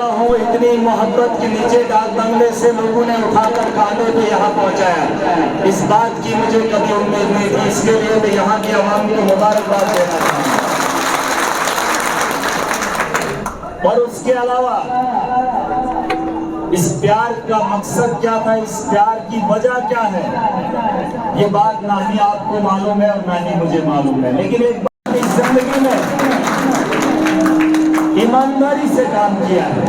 वाला हूँ, इतनी मोहब्बत के नीचे डाक बंगले से लोगों ने उठाकर कांधे पे यहाँ पहुँचाया। इस बात की मुझे कभी उम्मीद नहीं थी, इसके लिए मैं यहाँ की आवाम को मुबारकबाद देना चाहूँगा। और उसके अलावा इस प्यार का मकसद क्या था, इस प्यार की वजह क्या है, ये बात ना ही आपको मालूम है और ना ही मुझे मालूम है। लेकिन एक बात, इस जिंदगी में ईमानदारी से काम किया है,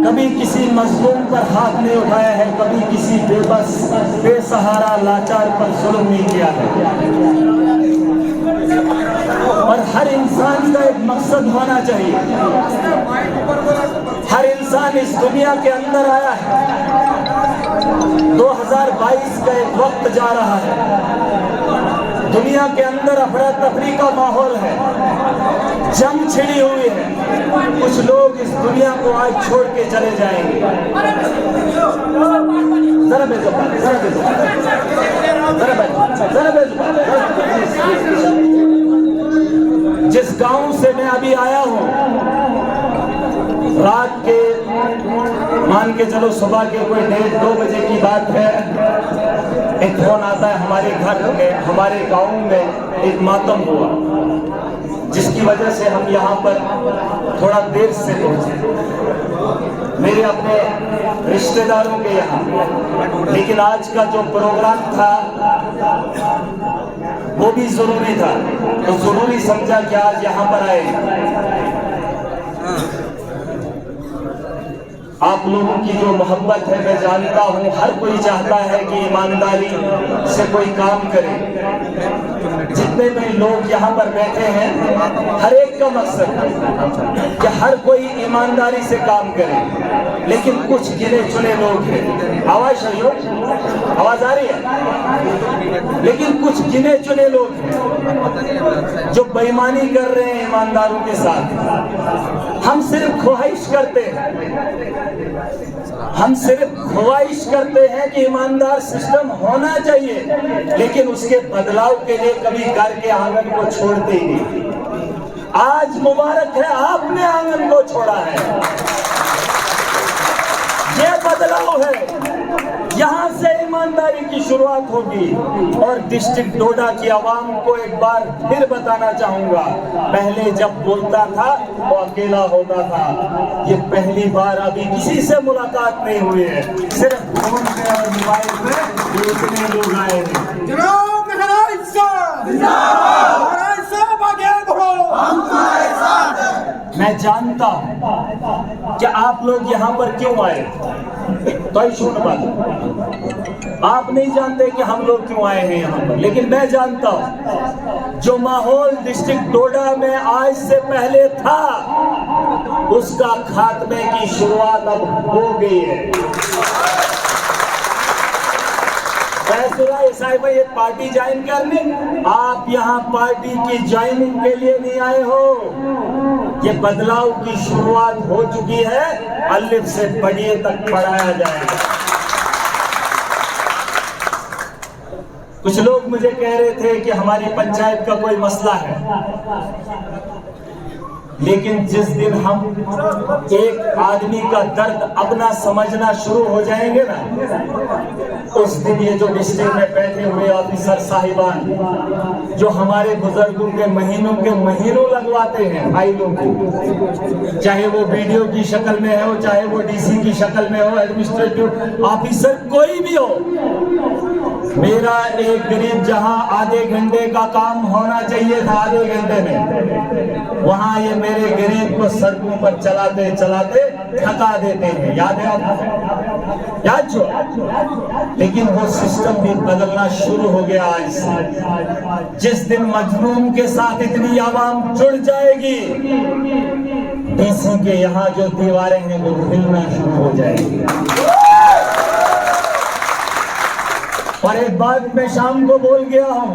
कभी किसी मजलूम पर हाथ नहीं उठाया है, कभी किसी बेबस बेसहारा लाचार पर जुल्म नहीं किया है। और हर इंसान का एक मकसद होना चाहिए। हर इंसान इस दुनिया के अंदर आया है। 2022 का एक वक्त जा रहा है, दुनिया के अंदर अफरा तफरी का माहौल है, जंग छिड़ी हुई है। कुछ लोग इस दुनिया को आज छोड़ के चले जाएंगे। जरा बेजुबान, जरा बेजुबान, जरा बेजुबान। जिस गांव से मैं अभी आया हूं, रात के मान के चलो सुबह के कोई 1:30-2 बजे की बात है, एक फोन आता है हमारे घर में, हमारे गांव में एक मातम हुआ, जिसकी वजह से हम यहाँ पर थोड़ा देर से पहुंचे, मेरे अपने रिश्तेदारों के यहाँ। लेकिन आज का जो प्रोग्राम था वो भी जरूरी था, तो जरूरी समझा कि आज यहाँ पर आए। आप लोगों की जो मोहब्बत है मैं जानता हूँ, हर कोई चाहता है कि ईमानदारी से कोई काम करे। जितने भी लोग यहाँ पर बैठे हैं, हर एक का मकसद है कि हर कोई ईमानदारी से काम करे। लेकिन कुछ गिने चुने लोग हैं, आवाज सहयोग, आवाज आ रही है, लेकिन कुछ गिने चुने लोग हैं जो बेईमानी कर रहे हैं ईमानदारों के साथ। हम सिर्फ ख्वाहिश करते हैं, हम सिर्फ ख्वाहिश करते हैं कि ईमानदार सिस्टम होना चाहिए, लेकिन उसके बदलाव के लिए कभी घर के आंगन को छोड़ते ही नहीं। आज मुबारक है, आपने आंगन को छोड़ा है, ये बदलाव है। यहाँ से ईमानदारी की शुरुआत होगी। और डिस्ट्रिक्ट डोडा की आवाम को एक बार फिर बताना चाहूंगा, पहले जब बोलता था वो अकेला होता था, ये पहली बार अभी किसी से मुलाकात नहीं हुई है, सिर्फ फोन पे और मोबाइल पे इतने लोग आए हैं। मैं जानता हूं कि आप लोग यहाँ पर क्यों आए, तो सुन बात, आप नहीं जानते कि हम लोग क्यों आए हैं यहाँ पर, लेकिन मैं जानता हूँ जो माहौल डिस्ट्रिक्ट डोडा में आज से पहले था, उसका खात्मे की शुरुआत अब हो गई है। साहिब ये पार्टी ज्वाइन करने, आप यहाँ पार्टी की ज्वाइनिंग के लिए नहीं आए हो, ये बदलाव की शुरुआत हो चुकी है, अलिफ से बढ़िए तक पढ़ाया जाएगा। कुछ लोग मुझे कह रहे थे कि हमारी पंचायत का कोई मसला है, लेकिन जिस दिन हम एक आदमी का दर्द अपना समझना शुरू हो जाएंगे ना, उस दिन ये जो डिस्ट्रिक्ट में बैठे हुए ऑफिसर साहिबान जो हमारे बुजुर्गों के महीनों लगवाते हैं फाइलों को, चाहे वो वीडियो की शक्ल में हो, चाहे वो डीसी की शक्ल में हो, एडमिनिस्ट्रेटिव ऑफिसर कोई भी हो, मेरा एक गरीब जहां आधे घंटे का काम होना चाहिए था आधे घंटे में, वहां ये मेरे गरीब को सड़कों पर चलाते चलाते थका देते हैं। याद है आपको? याद जो, लेकिन वो सिस्टम भी बदलना शुरू हो गया आज से। जिस दिन मजलूम के साथ इतनी आवाम जुड़ जाएगी, डीसी के यहाँ जो दीवारें हैं वो हिलना शुरू हो जाएगी। और एक बात मैं शाम को बोल गया हूं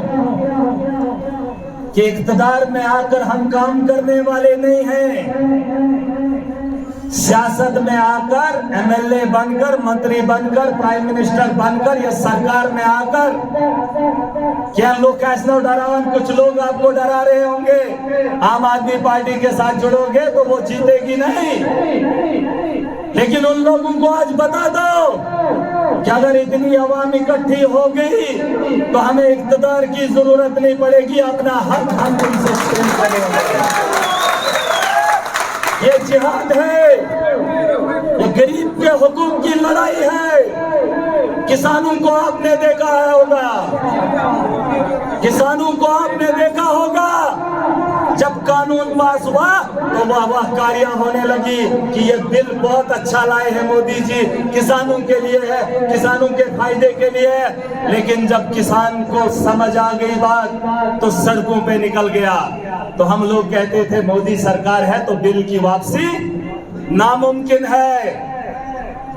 कि इक़्तिदार में आकर हम काम करने वाले नहीं हैं। सियासत में आकर, एमएलए बनकर, मंत्री बनकर, प्राइम मिनिस्टर बनकर या सरकार में आकर क्या लोग कैसे डरावन, कुछ लोग आपको डरा रहे होंगे आम आदमी पार्टी के साथ जुड़ोगे तो वो जीतेगी नहीं। लेकिन उन लोगों को आज बता दो कि अगर इतनी आवाम इकट्ठी हो गई तो हमें इक़्तिदार की जरूरत नहीं पड़ेगी, अपना हक हम उनसे छीन करेंगे। ये जिहाद है, ये गरीब के हुकूक की लड़ाई है। किसानों को आपने देखा है होगा, किसानों को आपने देखा होगा, जब कानून पास हुआ तो वाहवाहकारियां होने लगी कि ये बिल बहुत अच्छा लाए हैं मोदी जी, किसानों के लिए है, किसानों के फायदे के लिए है। लेकिन जब किसान को समझ आ गई बात तो सड़कों पे निकल गया। तो हम लोग कहते थे मोदी सरकार है तो बिल की वापसी नामुमकिन है।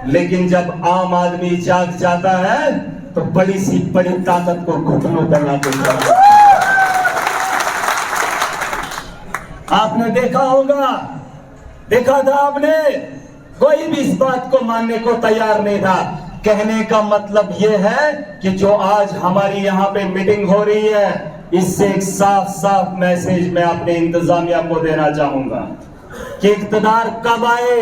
लेकिन जब आम आदमी जाग जाता है तो बड़ी सी बड़ी ताकत को घुटनों पर लाते। आपने देखा होगा, देखा था आपने, कोई भी इस बात को मानने को तैयार नहीं था। कहने का मतलब यह है कि जो आज हमारी यहाँ पे मीटिंग हो रही है, इससे एक साफ साफ मैसेज मैं अपने इंतजामिया को देना चाहूंगा कि इक़्तिदार कब आए,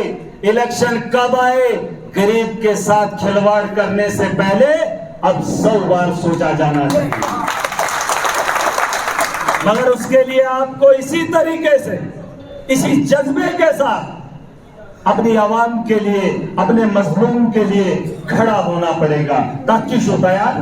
इलेक्शन कब आए, गरीब के साथ खिलवाड़ करने से पहले अब 100 बार सोचा जाना चाहिए। मगर उसके लिए आपको इसी तरीके से, इसी जज्बे के साथ अपनी आवाम के लिए, अपने मजलूम के लिए खड़ा होना पड़ेगा। ताकि शो तैयार,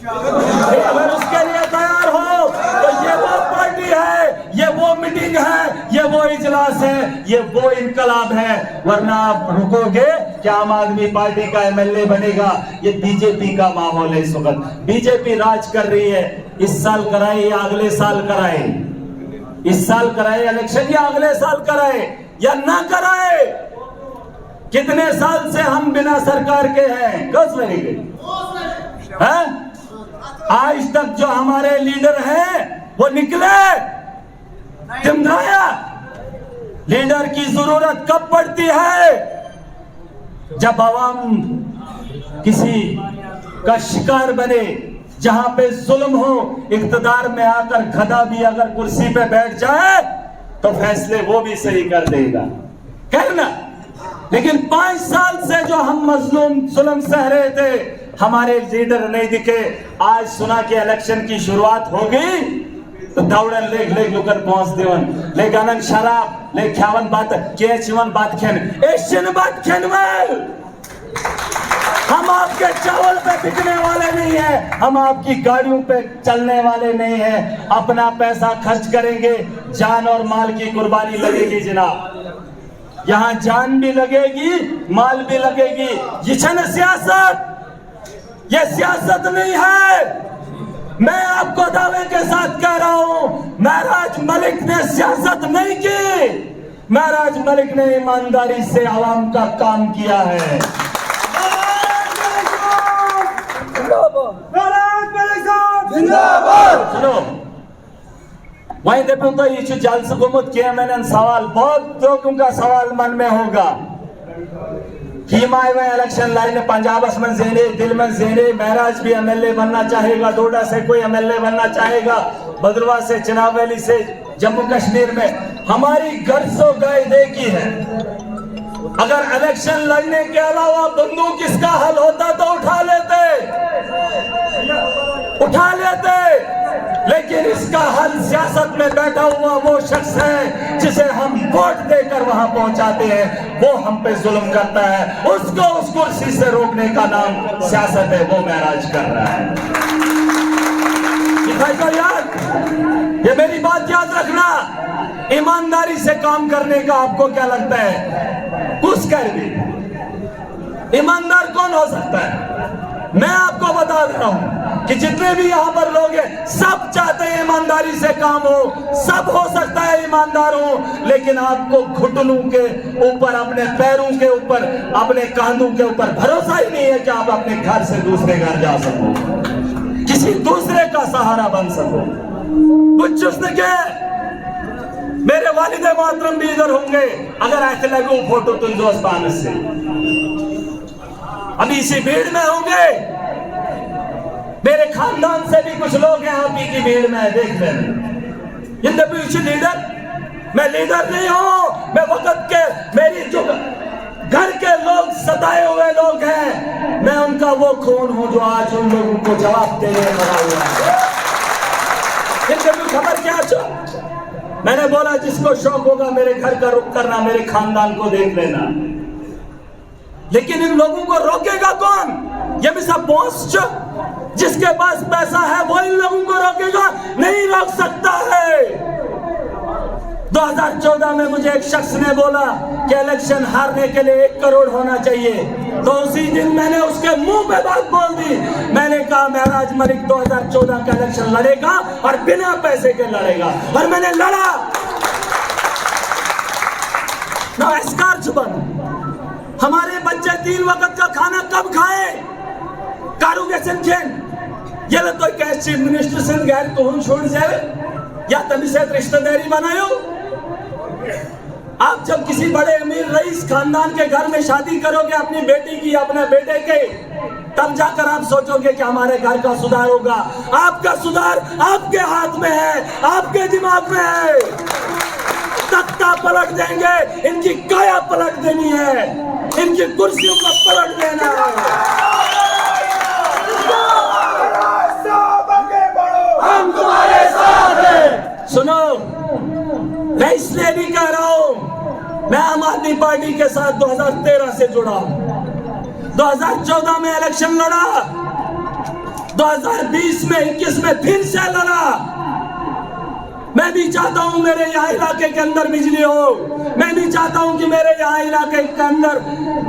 अगर उसके लिए तैयार हो तो ये वो पार्टी है, ये वो मीटिंग है, ये वो इजलास है, ये वो इनकलाब है। वरना आप रुकोगे कि आम आदमी पार्टी का एमएलए बनेगा। ये बीजेपी का माहौल है इस वक्त, बीजेपी राज कर रही है। इस साल कराए या अगले साल कराए, इस साल कराए इलेक्शन या अगले साल कराए या ना कराए, कितने साल से हम बिना सरकार के हैं, कस लगेंगे हैं? आज तक जो हमारे लीडर हैं वो निकले दिमदाया। लीडर की जरूरत कब पड़ती है? जब आवाम किसी का शिकार बने, जहां पे जुल्म हो, इक़्तिदार में आकर गधा भी अगर कुर्सी पे बैठ जाए तो फैसले वो भी सही कर देगा, कहना। लेकिन 5 साल से जो हम मजलूम जुल्म सह रहे थे, हमारे लीडर नहीं दिखे। आज सुना कि इलेक्शन की शुरुआत हो गई तो दौड़न ले लुकर पहुंच देवन, ले गनन शराब, ले ख्यावन बात के चिवन बात खेन, एशियन बात खेन में। हम आपके चावल पे बिकने वाले नहीं हैं, हम आपकी गाड़ियों पे चलने वाले नहीं हैं। अपना पैसा खर्च करेंगे, जान और माल की कुर्बानी लगेगी जनाब। यहाँ जान भी लगेगी, माल भी लगेगी। ये छन सियासत, ये सियासत नहीं है। मैं आपको दावे के साथ कह रहा हूं, महराज मलिक ने सियासत नहीं की, महराज मलिक ने ईमानदारी से आवाम का काम किया है। चलो वहीं देखो तो ये जल्द से गुमत किया मैंने सवाल, बहुत लोगों का सवाल मन में होगा कि इलेक्शन लाइन पंजाब में जेने, दिल में जेने, महराज भी एमएलए बनना चाहेगा, डोडा से कोई एमएलए बनना चाहेगा, भद्रवाह से, चिनाब वैली से, जम्मू कश्मीर में हमारी गर्जो कायदे की है। अगर इलेक्शन लड़ने के अलावा बंदूक इसका हल होता तो उठा लेते, लेकिन इसका हल सियासत में बैठा हुआ वो शख्स है जिसे हम वोट देकर वहां पहुंचाते हैं, वो हम पे जुल्म करता है। उसको उस कुर्सी से रोकने का नाम सियासत है, वो महराज कर रहा है। याद, ये मेरी बात याद रखना। ईमानदारी से काम करने का आपको क्या लगता है? कुछ कर भी ईमानदार कौन हो सकता है? मैं आपको बता दे रहा हूं कि जितने भी यहाँ पर लोग हैं, सब चाहते हैं ईमानदारी से काम हो, सब हो सकता है ईमानदार हो, लेकिन आपको घुटनों के ऊपर, अपने पैरों के ऊपर, अपने कांधों के ऊपर भरोसा ही नहीं है कि आप अपने घर से दूसरे घर जा सको, किसी दूसरे का सहारा बन सको। कुछ उसने क्या, मेरे वालिद मोहतरम भी इधर होंगे, अगर ऐसे लगो फोटो तुम दोस्तान से अभी इसी भीड़ में होंगे। मेरे खानदान से भी कुछ लोग हैं आप ही की भीड़ में, देख लेना। इन द फ्यूचर लीडर, मैं लीडर नहीं हूं, मैं वक्त के, मेरी जो घर के लोग बताए हुए लोग हैं, मैं उनका वो खून हूं जो आज उन लोगों को जवाब देने खड़ा हुआ है। खबर क्या मैंने बोला जिसको शौक होगा मेरे घर का रुख करना, मेरे खानदान को देख लेना, लेकिन इन लोगों को रोकेगा कौन? ये भी सब बॉस जिसके पास पैसा है वो इन लोगों को रोकेगा, नहीं रोक सकता है। 2014 में मुझे एक शख्स ने बोला कि इलेक्शन हारने के लिए 1 करोड़ होना चाहिए, तो उसी दिन मैंने उसके मुंह पे बात बोल दी। मैंने कहा महराज मलिक 2014 का इलेक्शन लड़ेगा और बिना पैसे के लड़ेगा, और मैंने लड़ा। ना इसकार छुपन, हमारे बच्चे 3 वक्त का खाना कब खाए? ये तो चीफ मिनिस्टर से गैर तो छोड़ जाए या तभी से रिश्तेदारी बनायो। आप जब किसी बड़े अमीर रईस खानदान के घर में शादी करोगे अपनी बेटी की, अपने बेटे के, तब जाकर आप सोचोगे कि हमारे घर का सुधार होगा। आपका सुधार आपके हाथ में है, आपके दिमाग में है। तख्ता पलट देंगे, इनकी काया पलट देनी है, इनकी कुर्सियों को पलट देना है। हम तुम्हारे साथ हैं। सुनो, मैं इसलिए नहीं कह रहा हूं, मैं आम आदमी पार्टी के साथ 2013 से जुड़ा हूं। 2014 में इलेक्शन लड़ा, 2020 में 21 में फिर से लड़ा। मैं भी चाहता हूं मेरे यहाँ इलाके के अंदर बिजली हो, मैं भी चाहता हूं कि मेरे यहाँ इलाके के अंदर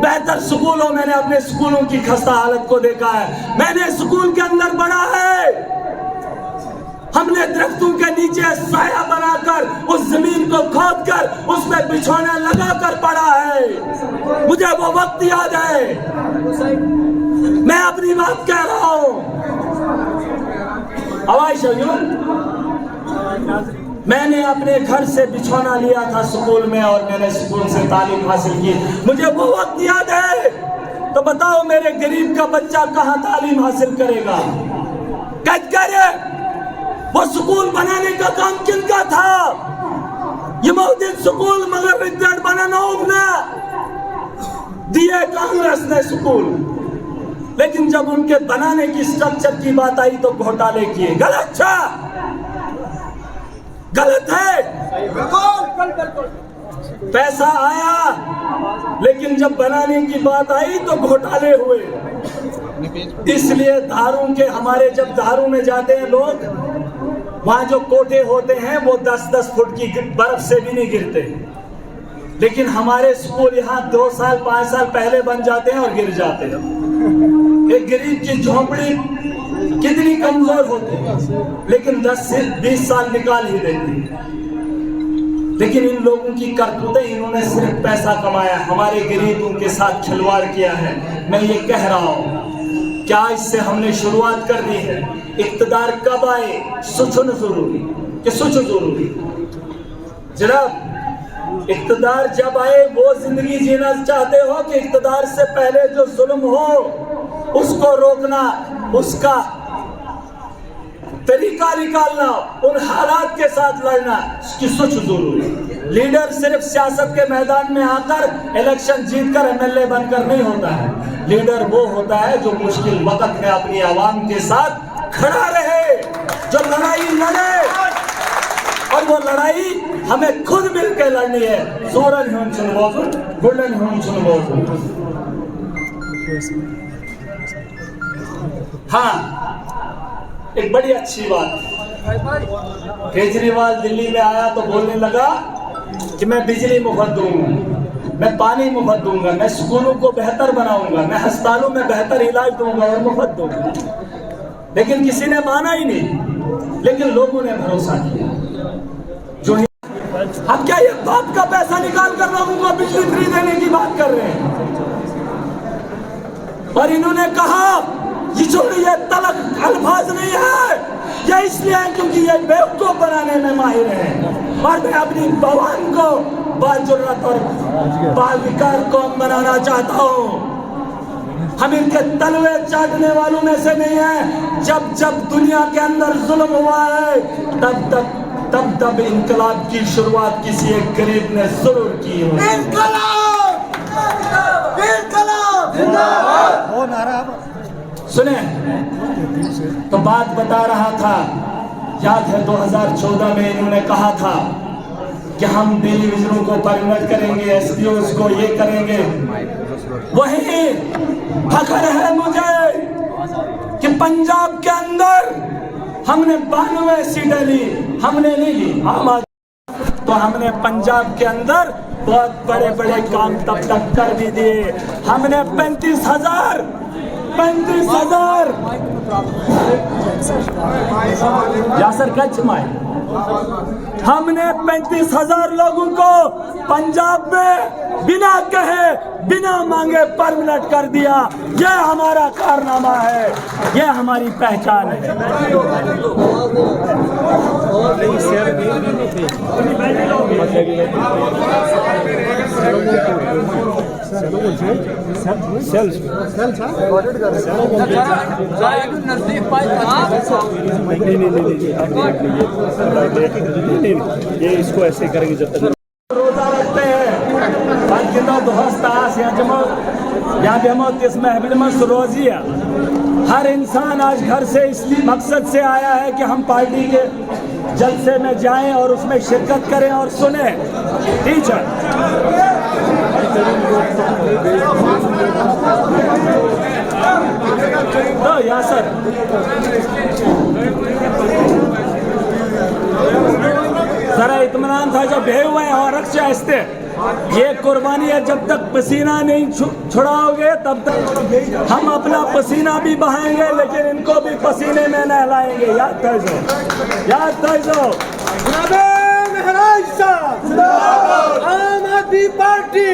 बेहतर स्कूल हो। मैंने अपने स्कूलों की खस्ता हालत को देखा है, मैंने स्कूल के अंदर पढ़ा है। हमने दरख्तों के नीचे साया बनाकर उस जमीन को खोदकर उसमें बिछौना लगाकर पढ़ा है। मुझे वो वक्त याद है, मैं अपनी बात कह रहा हूं। आवाज मैंने अपने घर से बिछौना लिया था स्कूल में और मैंने स्कूल से तालीम हासिल की, मुझे वो वक्त याद है। तो बताओ मेरे गरीब का बच्चा कहां तालीम हासिल करेगा? वो स्कूल बनाने का काम किनका था? ये मौजूद स्कूल मगर रिजल्ट बनाना होगा दिए कांग्रेस ने स्कूल, लेकिन जब उनके बनाने की स्ट्रक्चर की बात आई तो घोटाले किए। गलत था, गलत है। पैसा आया लेकिन जब बनाने की बात आई तो घोटाले हुए। इसलिए धारों के हमारे जब धारों में जाते हैं लोग, वहां जो कोठे होते हैं वो 10-10 फुट की बर्फ से भी नहीं गिरते, लेकिन हमारे स्कूल यहाँ 2 साल 5 साल पहले बन जाते हैं और गिर जाते हैं। एक गरीब की झोपड़ी कितनी कमजोर होती है, लेकिन 10 से 20 साल निकाल ही देती है। लेकिन इन लोगों की करतूतें, इन्होंने सिर्फ पैसा कमाया, हमारे गरीबों के साथ खिलवाड़ किया है। मैं ये कह रहा हूँ, क्या इससे हमने शुरुआत कर दी है? इक़्तिदार कब आए? सुचन जरूरी कि सुच जरूरी। जनाब, इक़्तिदार जब आए वो जिंदगी जीना चाहते हो कि इक़्तिदार से पहले जो जुल्म हो उसको रोकना, उसका तरीका निकालना, उन हालात के साथ लड़ना, इसकी सोच जरूरी। लीडर सिर्फ सियासत के मैदान में आकर इलेक्शन जीतकर एमएलए बनकर नहीं होता है। लीडर वो होता है जो मुश्किल वक्त में अपनी आवाम के साथ खड़ा रहे, जो लड़ाई लड़े, और वो लड़ाई हमें खुद मिलकर लड़नी है। सूरज हों चुनबोजुन, गुल्डन हों चुनबोजुन। हाँ, एक बड़ी अच्छी बात, केजरीवाल दिल्ली में आया तो बोलने लगा कि मैं बिजली मुफ्त दूंगा, मैं पानी मुफ्त दूंगा, मैं स्कूलों को बेहतर बनाऊंगा, मैं अस्पतालों में बेहतर इलाज दूंगा और मुफ्त दूंगा। लेकिन किसी ने माना ही नहीं, लेकिन लोगों ने भरोसा किया। जो अब क्या ये बाप का पैसा निकाल कर लोगों को बिजली फ्री देने की बात कर रहे हैं? और इन्होंने कहा ये छोड़िए, तलक अल्फाज नहीं है, ये इसलिए है क्योंकि ये बेवकूफ बनाने में माहिर है। और मैं अपनी बवान को बाजुर्रत और बाविकार कौम बनाना चाहता हूँ। हम इनके तलवे चाटने वालों में से नहीं है। जब जब दुनिया के अंदर जुल्म हुआ है तब इनकलाब की शुरुआत किसी एक गरीब ने जरूर की है। इनकलाब, इनकलाब, सुने तो बात बता रहा था, याद है 2014 में इन्होंने कहा था कि हम डिवीजनों को परिणत करेंगे, एसपीओ को ये करेंगे। वही फख्र है मुझे कि पंजाब के अंदर हमने 92 सीटें ली, हमने नहीं ली आम आदमी, तो हमने पंजाब के अंदर बहुत बड़े बड़े काम तब तक कर भी दिए। हमने 35,000 यासर कच्छ माए, हमने 35,000 लोगों को पंजाब में बिना कहे बिना मांगे परमानेंट कर दिया। यह हमारा कारनामा है, यह हमारी पहचान है। ये इसको ऐसे करेंगे जब तक रोजा रखते हैं। इस महफिल में रोजिया हर इंसान आज घर से इस मकसद से आया है कि हम पार्टी के जलसे में जाएं और उसमें शिरकत करें और सुने। ठीक है, तो यासर जरा इत्मीनान था जब भे हुए हैं और रख चाहते, ये कुर्बानी है। जब तक पसीना नहीं छुड़ाओगे तब तक हम अपना पसीना भी बहाएंगे, लेकिन इनको भी पसीने में नहलाएंगे। याद दो, याद दो। आम आदमी पार्टी